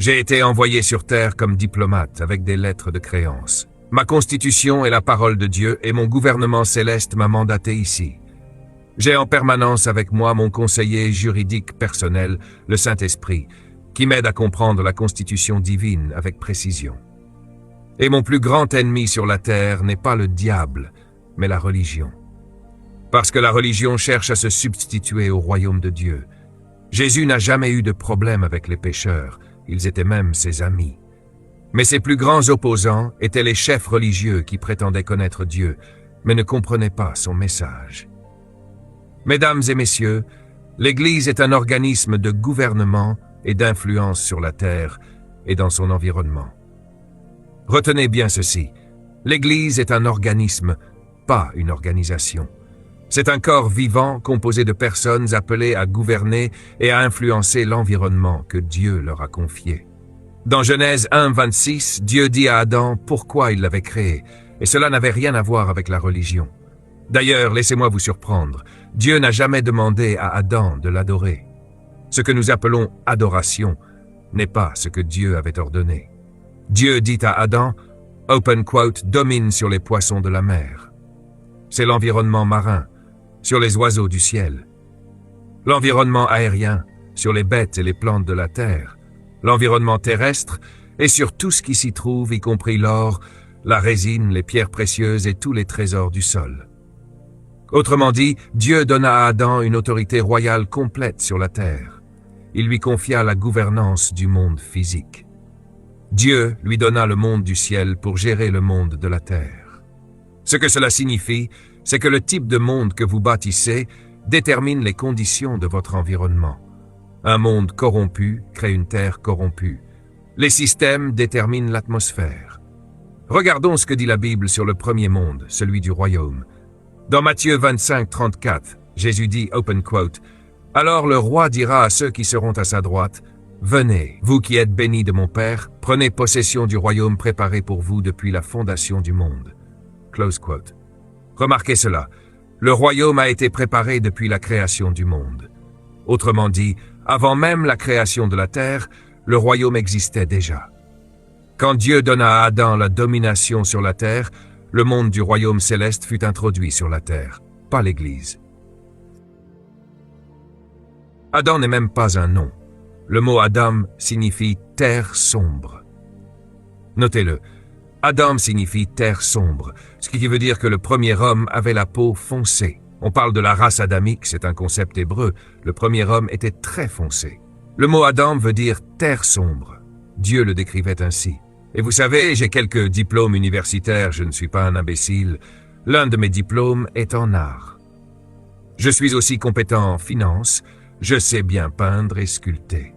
J'ai été envoyé sur terre comme diplomate avec des lettres de créance. Ma constitution est la parole de Dieu et mon gouvernement céleste m'a mandaté ici. J'ai en permanence avec moi mon conseiller juridique personnel, le Saint-Esprit, qui m'aide à comprendre la constitution divine avec précision. Et mon plus grand ennemi sur la terre n'est pas le diable, mais la religion. Parce que la religion cherche à se substituer au royaume de Dieu. Jésus n'a jamais eu de problème avec les pécheurs, ils étaient même ses amis. Mais ses plus grands opposants étaient les chefs religieux qui prétendaient connaître Dieu, mais ne comprenaient pas son message. Mesdames et messieurs, l'Église est un organisme de gouvernement et d'influence sur la terre et dans son environnement. Retenez bien ceci, l'Église est un organisme, pas une organisation. C'est un corps vivant composé de personnes appelées à gouverner et à influencer l'environnement que Dieu leur a confié. Dans Genèse 1, 26, Dieu dit à Adam pourquoi il l'avait créé, et cela n'avait rien à voir avec la religion. D'ailleurs, laissez-moi vous surprendre, Dieu n'a jamais demandé à Adam de l'adorer. Ce que nous appelons adoration n'est pas ce que Dieu avait ordonné. Dieu dit à Adam, open quote, domine sur les poissons de la mer. C'est l'environnement marin, sur les oiseaux du ciel. L'environnement aérien, sur les bêtes et les plantes de la terre. L'environnement terrestre et sur tout ce qui s'y trouve, y compris l'or, la résine, les pierres précieuses et tous les trésors du sol. Autrement dit, Dieu donna à Adam une autorité royale complète sur la terre. Il lui confia la gouvernance du monde physique. Dieu lui donna le monde du ciel pour gérer le monde de la terre. Ce que cela signifie, c'est que le type de monde que vous bâtissez détermine les conditions de votre environnement. Un monde corrompu crée une terre corrompue. Les systèmes déterminent l'atmosphère. Regardons ce que dit la Bible sur le premier monde, celui du royaume. Dans Matthieu 25, 34, Jésus dit, open quote, « Alors le roi dira à ceux qui seront à sa droite, « Venez, vous qui êtes bénis de mon Père, prenez possession du royaume préparé pour vous depuis la fondation du monde. » Close quote. Remarquez cela, le royaume a été préparé depuis la création du monde. Autrement dit, avant même la création de la terre, le royaume existait déjà. Quand Dieu donna à Adam la domination sur la terre, le monde du royaume céleste fut introduit sur la terre, pas l'Église. Adam n'est même pas un nom. Le mot Adam signifie « terre sombre ». Notez-le, Adam signifie « terre sombre », ce qui veut dire que le premier homme avait la peau foncée. On parle de la race adamique, c'est un concept hébreu. Le premier homme était très foncé. Le mot Adam veut dire « terre sombre ». Dieu le décrivait ainsi. Et vous savez, j'ai quelques diplômes universitaires, je ne suis pas un imbécile. L'un de mes diplômes est en art. Je suis aussi compétent en finance, je sais bien peindre et sculpter.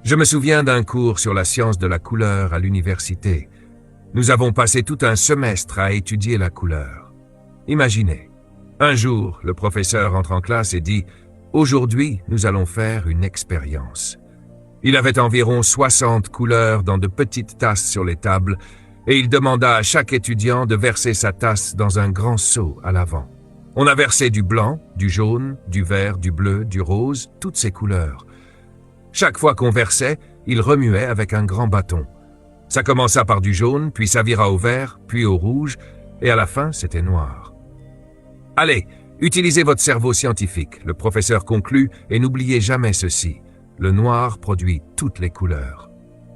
Je me souviens d'un cours sur la science de la couleur à l'université. Nous avons passé tout un semestre à étudier la couleur. Imaginez, un jour, le professeur entre en classe et dit « Aujourd'hui, nous allons faire une expérience ». Il avait environ 60 couleurs dans de petites tasses sur les tables et il demanda à chaque étudiant de verser sa tasse dans un grand seau à l'avant. On a versé du blanc, du jaune, du vert, du bleu, du rose, toutes ces couleurs. Chaque fois qu'on versait, il remuait avec un grand bâton. Ça commença par du jaune, puis ça vira au vert, puis au rouge, et à la fin, c'était noir. Allez, utilisez votre cerveau scientifique, le professeur conclut, et n'oubliez jamais ceci. Le noir produit toutes les couleurs.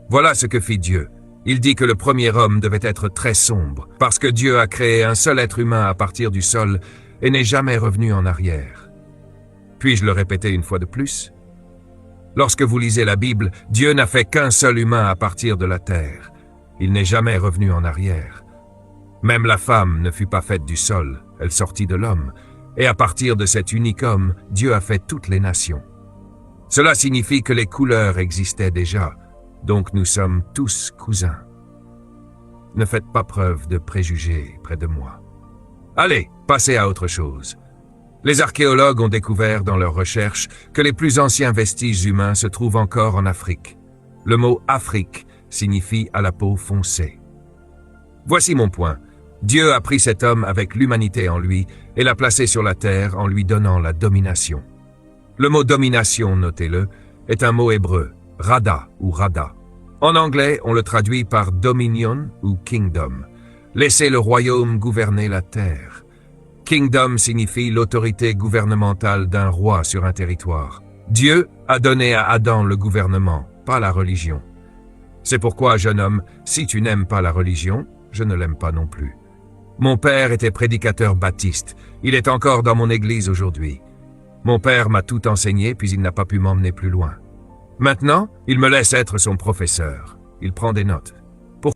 Voilà ce que fit Dieu. Il dit que le premier homme devait être très sombre, parce que Dieu a créé un seul être humain à partir du sol et n'est jamais revenu en arrière. Puis-je le répéter une fois de plus? Lorsque vous lisez la Bible, Dieu n'a fait qu'un seul humain à partir de la terre. Il n'est jamais revenu en arrière. Même la femme ne fut pas faite du sol, elle sortit de l'homme, et à partir de cet unique homme, Dieu a fait toutes les nations. Cela signifie que les couleurs existaient déjà, donc nous sommes tous cousins. Ne faites pas preuve de préjugés près de moi. Allez, passez à autre chose. Les archéologues ont découvert dans leurs recherches que les plus anciens vestiges humains se trouvent encore en Afrique. Le mot « Afrique » signifie « à la peau foncée ». Voici mon point. Dieu a pris cet homme avec l'humanité en lui et l'a placé sur la terre en lui donnant la domination. Le mot « domination », notez-le, est un mot hébreu, « rada » ou « rada ». En anglais, on le traduit par dominion ou kingdom. Laissez le royaume gouverner la terre. Kingdom signifie l'autorité gouvernementale d'un roi sur un territoire. Dieu a donné à Adam le gouvernement, pas la religion. C'est pourquoi, jeune homme, si tu n'aimes pas la religion, je ne l'aime pas non plus. Mon père était prédicateur baptiste. Il est encore dans mon église aujourd'hui. Mon père m'a tout enseigné, puis il n'a pas pu m'emmener plus loin. Maintenant, il me laisse être son professeur. Il prend des notes.